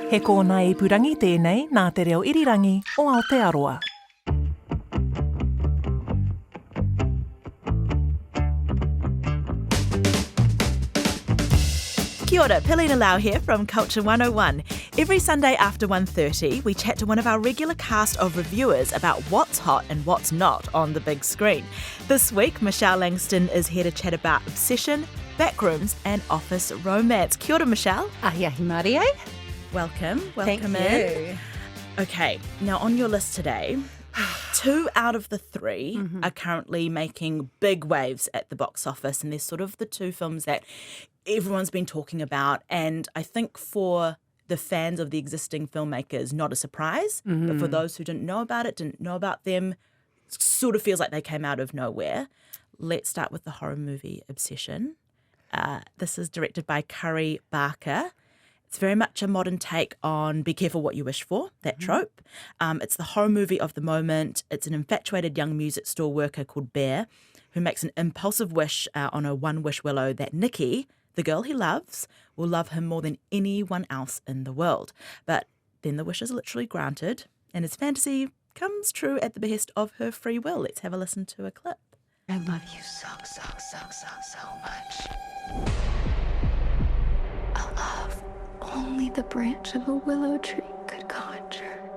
He kōna ipurangi tēnei nā te reo irirangi o Aotearoa. Kia ora, Pilina Lau here from Culture 101. Every Sunday after 1:30, we chat to one of our regular cast of reviewers about what's hot and what's not on the big screen. This week, Michelle Langstone is here to chat about Obsession, Backrooms and Office Romance. Kia ora, Michelle. Ahiahi Marie. Welcome Thank in. you. Okay, now on your list today, 2 out of the 3 are currently making big waves at the box office, and they're sort of the 2 films that everyone's been talking about, and I think for the fans of the existing filmmakers, not a surprise, but for those who didn't know about them, sort of feels like they came out of nowhere. Let's start with the horror movie Obsession. This is directed by Kane Parsons. It's very much a modern take on Be Careful What You Wish For, that trope. It's the horror movie of the moment. It's an infatuated young music store worker called Bear who makes an impulsive wish on a one-wish willow that Nikki, the girl he loves, will love him more than anyone else in the world. But then the wish is literally granted, and his fantasy comes true at the behest of her free will. Let's have a listen to a clip. I love you so much. A love only the branch of a willow tree could conjure.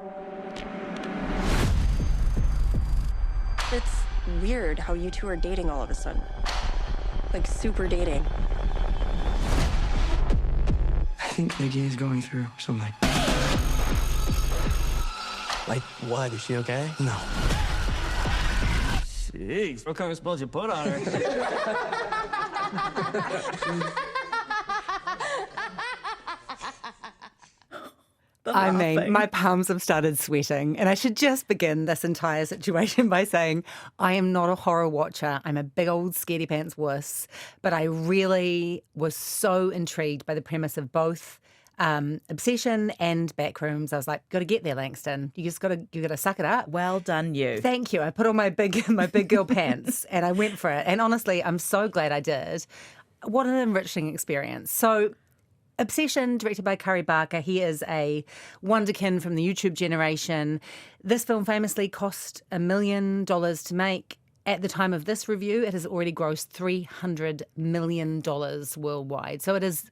It's weird how you two are dating all of a sudden. Like, super dating. I think Nikki is going through something. Like what? Is she okay? No. Jeez, what kind of spells you put on her? I mean, my palms have started sweating, and I should just begin this entire situation by saying I am not a horror watcher. I'm a big old scaredy pants wuss, but I really was so intrigued by the premise of both Obsession and Backrooms. I was like, got to get there, Langstone. You got to suck it up. Well done, you. Thank you. I put on my big girl pants and I went for it. And honestly, I'm so glad I did. What an enriching experience. So, Obsession, directed by Kane Parsons. He is a wonderkin from the YouTube generation. This film famously cost $1 million to make. At the time of this review, it has already grossed $300 million worldwide. So it is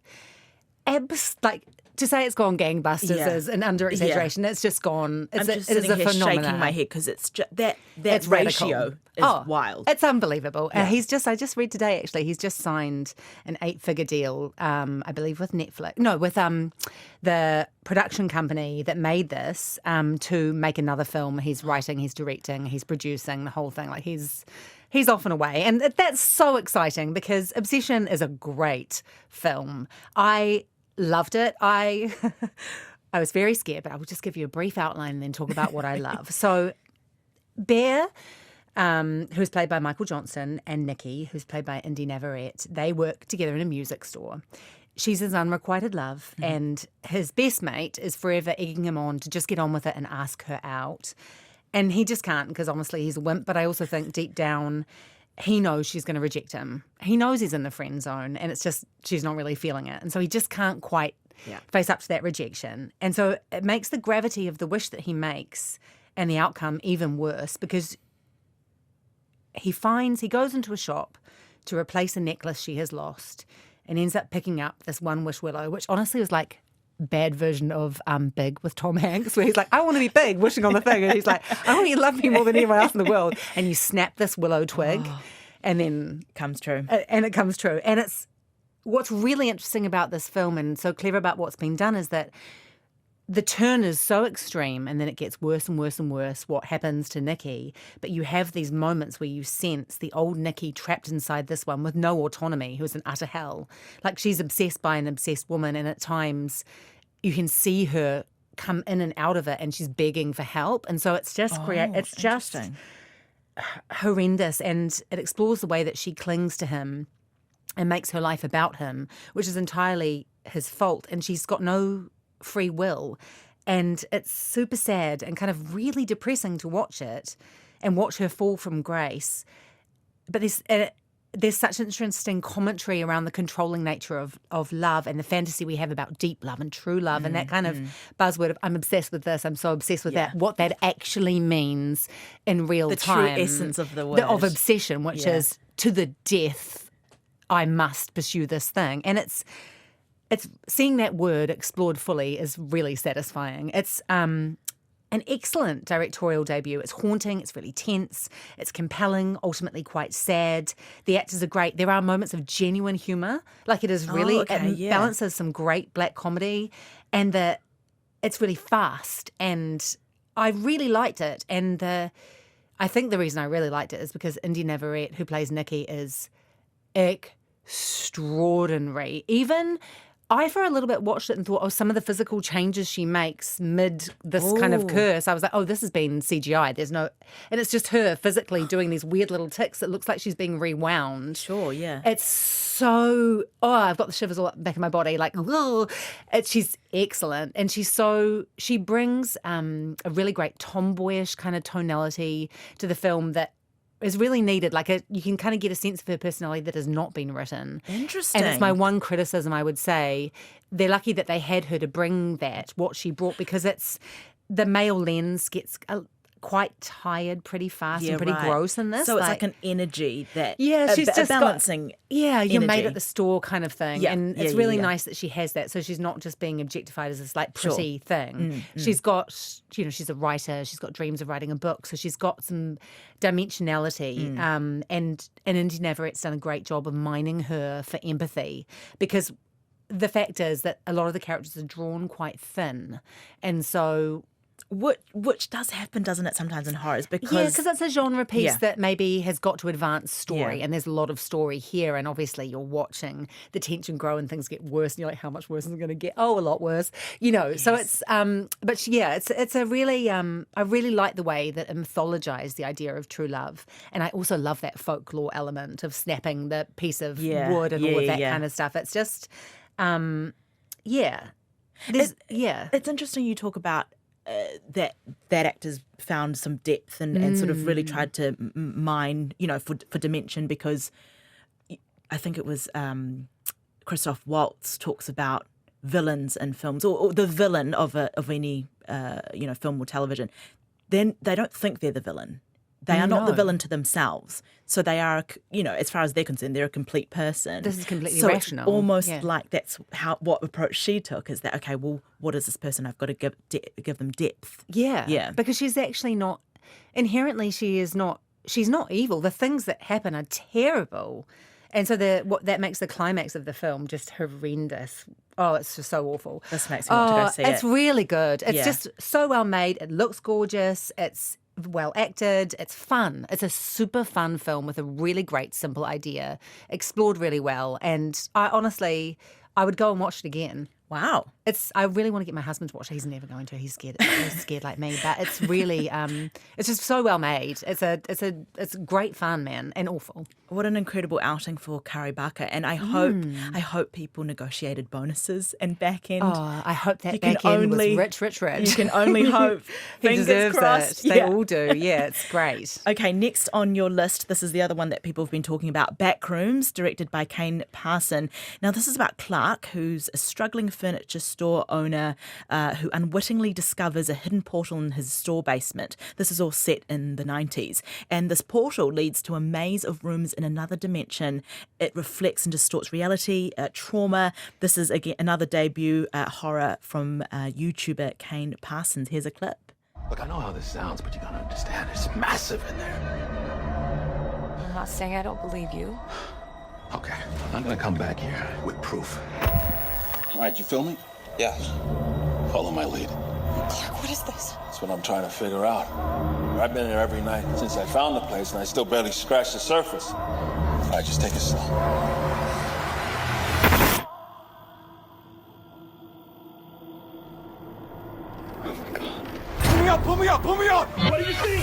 to say it's gone gangbusters is an under-exaggeration. It's just gone. I'm just sitting here shaking my head because it's just that it's ratio is wild. It's unbelievable. Yeah. I just read today, actually, he's just signed an 8-figure deal, I believe with Netflix. No, with the production company that made this to make another film. He's writing, he's directing, he's producing, the whole thing. Like he's off and away. And that's so exciting because Obsession is a great film. I loved it. I was very scared, but I will just give you a brief outline and then talk about what I love. So Bear, who's played by Michael Johnson, and Nikki, who's played by Inde Navarrette, they work together in a music store. She's his unrequited love, and his best mate is forever egging him on to just get on with it and ask her out. And he just can't because honestly he's a wimp, but I also think deep down he knows she's going to reject him. He knows he's in the friend zone and it's just she's not really feeling it. And so he just can't quite face up to that rejection. And so it makes the gravity of the wish that he makes and the outcome even worse because he goes into a shop to replace a necklace she has lost and ends up picking up this one-wish willow, which honestly was like bad version of Big with Tom Hanks, where he's like, I want to be big, wishing on the thing. And he's like, I want you to love me more than anyone else in the world. And you snap this willow twig and then comes true. And it comes true. And it's what's really interesting about this film and so clever about what's been done is that the turn is so extreme and then it gets worse and worse and worse what happens to Nikki. But you have these moments where you sense the old Nikki trapped inside this one with no autonomy, who's in utter hell. Like she's obsessed by an obsessed woman and at times you can see her come in and out of it and she's begging for help. And so it's just it's just horrendous and it explores the way that she clings to him and makes her life about him, which is entirely his fault. And she's got no free will, and it's super sad and kind of really depressing to watch it and watch her fall from grace. But there's such interesting commentary around the controlling nature of love and the fantasy we have about deep love and true love and that kind of buzzword of I'm obsessed with this, I'm so obsessed with that, what that actually means in real time. The true essence of the word. Of obsession, which is to the death, I must pursue this thing. And it's seeing that word explored fully is really satisfying. It's an excellent directorial debut. It's haunting, it's really tense, it's compelling, ultimately quite sad. The actors are great. There are moments of genuine humour. Like it is really, it balances some great black comedy, and it's really fast. And I really liked it. And I think the reason I really liked it is because Inde Navarrette, who plays Nikki, is extraordinary. Even I, for a little bit, watched it and thought, some of the physical changes she makes mid this kind of curse, I was like, this has been CGI. There's no... And it's just her physically doing these weird little ticks. It looks like she's being rewound. Sure, yeah. It's so... I've got the shivers all up the back of my body. Like, she's excellent. And she brings a really great tomboyish kind of tonality to the film that is really needed. Like you can kind of get a sense of her personality that has not been written. Interesting. And it's my one criticism, I would say. They're lucky that they had her to bring what she brought, because the male lens gets quite tired pretty fast and pretty gross in this. So it's like an energy that she's just balancing. Your mate at the store kind of thing. Yeah. And it's really nice that she has that. So she's not just being objectified as this like pretty thing. She's got, she's a writer. She's got dreams of writing a book. So she's got some dimensionality. And Inde Navarrette's done a great job of mining her for empathy, because the fact is that a lot of the characters are drawn quite thin. And so... Which does happen, doesn't it, sometimes in horrors? Because it's a genre piece that maybe has got to advance story, and there's a lot of story here, and obviously you're watching the tension grow and things get worse, and you're like, how much worse is it going to get? A lot worse, So it's, it's a really, I really like the way that it mythologized the idea of true love, and I also love that folklore element of snapping the piece of wood and all of that kind of stuff. It's just, It's interesting you talk about. That actors found some depth and sort of really tried to mine, for dimension, because I think it was Christoph Waltz talks about villains in films, or the villain of any film or television. Then they don't think they're the villain. They are not the villain to themselves. So they are, as far as they're concerned, they're a complete person. This is completely so rational. It's almost like that's what approach she took, is that, okay, well, what is this person? I've got to give them depth. Yeah. Because she's actually not, inherently she's not evil. The things that happen are terrible. And so that makes the climax of the film just horrendous. It's just so awful. This makes me want to go see it. It's really good. It's just so well made. It looks gorgeous. It's well acted. It's fun. It's a super fun film with a really great, simple idea, explored really well. And I would go and watch it again. Wow. I really want to get my husband to watch it. He's never going to. He's scared like me. But it's really, it's just so well made. It's great fun, man, and awful. What an incredible outing for Kari Barker. And I hope people negotiated bonuses and back end. I hope that back end was rich. You can only hope. He Fingers deserves crossed. it. They all do. Yeah, it's great. Okay, next on your list, this is the other one that people have been talking about, Backrooms, directed by Kane Parsons. Now, this is about Clark, who's a struggling furniture store owner who unwittingly discovers a hidden portal in his store basement. This is all set in the 90s. And this portal leads to a maze of rooms in another dimension. It reflects and distorts reality, trauma. This is, again, another debut horror from YouTuber Kane Parsons. Here's a clip. Look, I know how this sounds, but you gotta understand, it's massive in there. I'm not saying I don't believe you. Okay, I'm gonna come back here with proof. All right, you filming? Yes. Follow my lead. Clark, what is this? That's what I'm trying to figure out. I've been here every night since I found the place, and I still barely scratched the surface. All right, just take it slow. Oh my God. Pull me up! What do you see?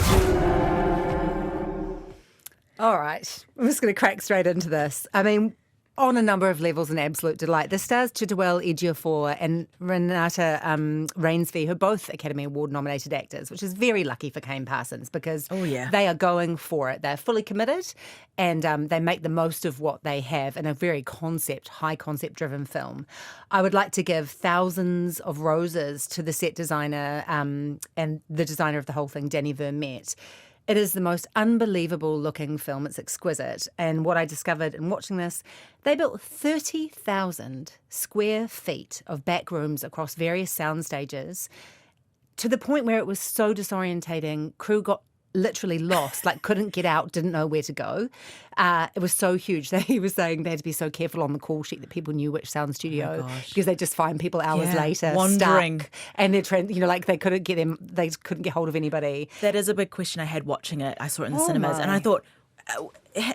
All right, I'm just going to crack straight into this. I mean, on a number of levels, an absolute delight. This stars Chiwetel Ejiofor and Renata Reinsve, who are both Academy Award-nominated actors, which is very lucky for Kane Parsons because they are going for it. They're fully committed and they make the most of what they have in a very high concept-driven film. I would like to give thousands of roses to the set designer and the designer of the whole thing, Danny Vermette. It is the most unbelievable looking film. It's exquisite. And what I discovered in watching this, they built 30,000 square feet of back rooms across various sound stages to the point where it was so disorientating. Crew got literally lost, like couldn't get out, didn't know where to go. It was so huge that he was saying they had to be so careful on the call sheet that people knew which sound studio because they just find people hours later wandering, stuck, and they're like they couldn't get hold of anybody. That is a big question I had watching it. I saw it in the cinemas, and I thought,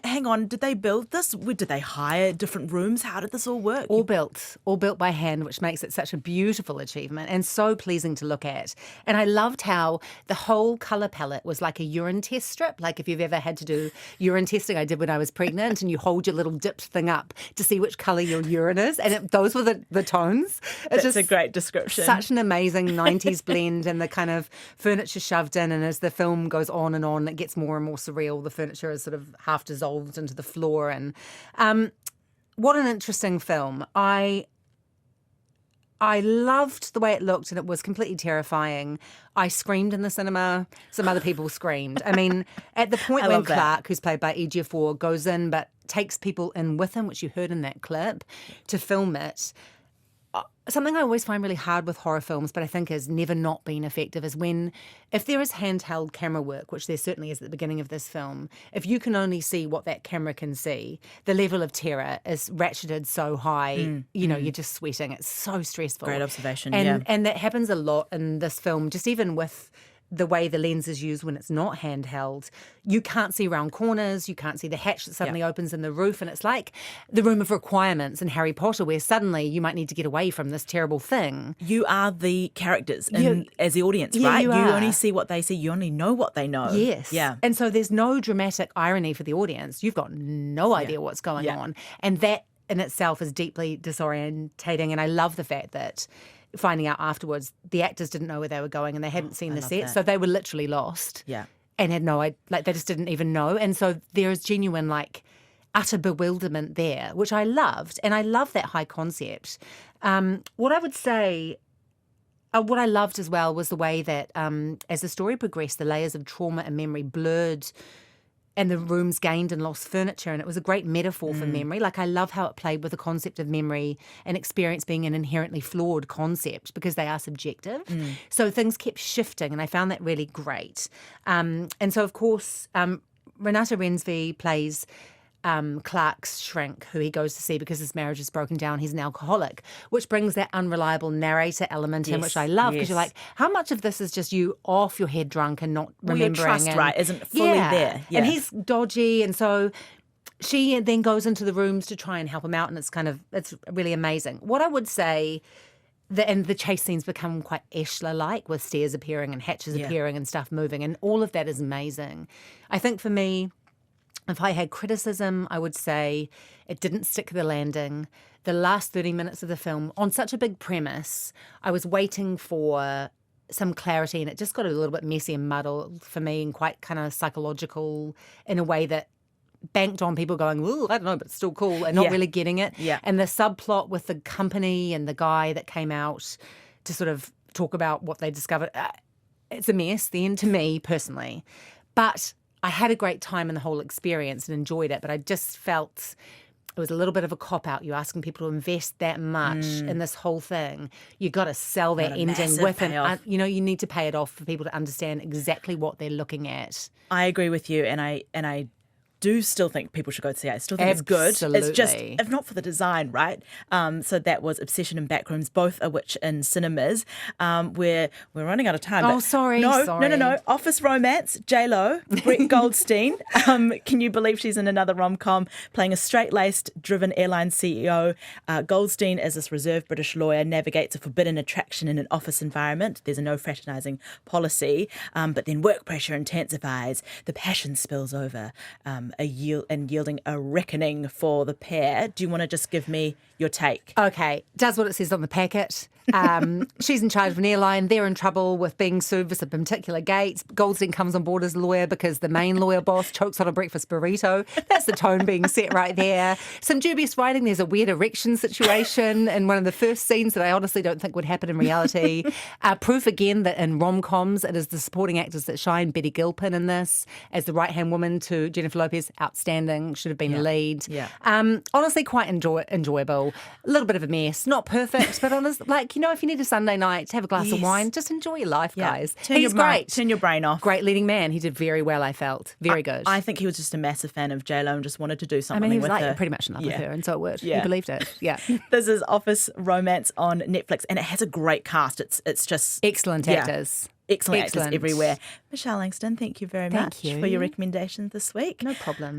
hang on, did they build this? Did they hire different rooms? How did this all work? All built by hand, which makes it such a beautiful achievement and so pleasing to look at. And I loved how the whole colour palette was like a urine test strip. Like if you've ever had to do urine testing, I did when I was pregnant, and you hold your little dipped thing up to see which colour your urine is. And those were the tones. It's That's a great description. Such an amazing 90s blend, and the kind of furniture shoved in. And as the film goes on, it gets more and more surreal. The furniture is sort of half dissolved into the floor, and what an interesting film. I loved the way it looked, and it was completely terrifying. I screamed in the cinema. Some other people screamed. I mean, at the point when Clark, who's played by Ejiofor, goes in but takes people in with him, which you heard in that clip, to film it. Something I always find really hard with horror films, but I think has never not been effective, is if there is handheld camera work, which there certainly is at the beginning of this film, if you can only see what that camera can see, the level of terror is ratcheted so high, you're just sweating. It's so stressful. Great observation, And that happens a lot in this film, just even with the way the lens is used when it's not handheld. You can't see around corners, you can't see the hatch that suddenly opens in the roof, and it's like the room of requirements in Harry Potter, where suddenly you might need to get away from this terrible thing. You are the characters as the audience, right? You only see what they see, you only know what they know. Yes. Yeah. And so there's no dramatic irony for the audience. You've got no idea what's going on. And that in itself is deeply disorientating. And I love the fact that finding out afterwards, the actors didn't know where they were going and they hadn't seen the set. So they were literally lost. Yeah. And had no idea, they just didn't even know. And so there is genuine, utter bewilderment there, which I loved. And I love that high concept. What I would say, what I loved as well was the way that as the story progressed, the layers of trauma and memory blurred and the rooms gained and lost furniture. And it was a great metaphor for memory. I love how it played with the concept of memory and experience being an inherently flawed concept because they are subjective. So things kept shifting, and I found that really great. And so, of course, Renata Reinsve plays Clark's shrink, who he goes to see because his marriage is broken down. He's an alcoholic, which brings that unreliable narrator element in, which I love, because you're like, how much of this is just you off your head drunk and not remembering? Your trust, right, isn't fully there. Yeah. And he's dodgy, and so she then goes into the rooms to try and help him out, and it's really amazing. What I would say, and the chase scenes become quite Eschler-like, with stairs appearing and hatches appearing and stuff moving, and all of that is amazing. I think for me, if I had criticism, I would say it didn't stick the landing. The last 30 minutes of the film, on such a big premise, I was waiting for some clarity, and it just got a little bit messy and muddled for me, and quite kind of psychological in a way that banked on people going, "Ooh, I don't know, but it's still cool," and not really getting it. Yeah. And the subplot with the company and the guy that came out to sort of talk about what they discovered, it's a mess, the end, to me personally. But I had a great time in the whole experience and enjoyed it, but I just felt it was a little bit of a cop-out. You're asking people to invest that much in this whole thing. You got to sell that ending with it. You need to pay it off for people to understand exactly what they're looking at. I agree with you, and I do still think people should go to see it. I still think it's good. It's just, if not for the design, right? So that was Obession and Backrooms, both of which in cinemas. We're running out of time. Oh, sorry. No. Office Romance, J-Lo, Brett Goldstein. Can you believe she's in another rom-com playing a straight-laced, driven airline CEO? Goldstein, as this reserved British lawyer, navigates a forbidden attraction in an office environment. There's a no fraternising policy, but then work pressure intensifies. The passion spills over and yielding a reckoning for the pair. Do you want to just give me your take? Okay, does what it says on the packet. She's in charge of an airline. They're in trouble with being sued for some particular gates. Goldstein comes on board as lawyer because the main lawyer boss chokes on a breakfast burrito. That's the tone being set right there. Some dubious writing. There's a weird erection situation in one of the first scenes that I honestly don't think would happen in reality. Proof again that in rom-coms it is the supporting actors that shine. Betty Gilpin in this as the right-hand woman to Jennifer Lopez. Outstanding. Should have been the lead. Yeah. Honestly, quite enjoyable. A little bit of a mess. Not perfect, but honest, if you need a Sunday night to have a glass of wine, just enjoy your life, guys. He's great. Turn your brain off. Great leading man. He did very well, I felt. Very good. I think he was just a massive fan of J-Lo and just wanted to do something he was with her. pretty much in love with her, and so it worked. Yeah. He believed it. Yeah. This is Office Romance on Netflix, and it has a great cast. It's just Excellent actors. Excellent actors everywhere. Michelle Langstone, thank you very much you. for your recommendations this week. No problem.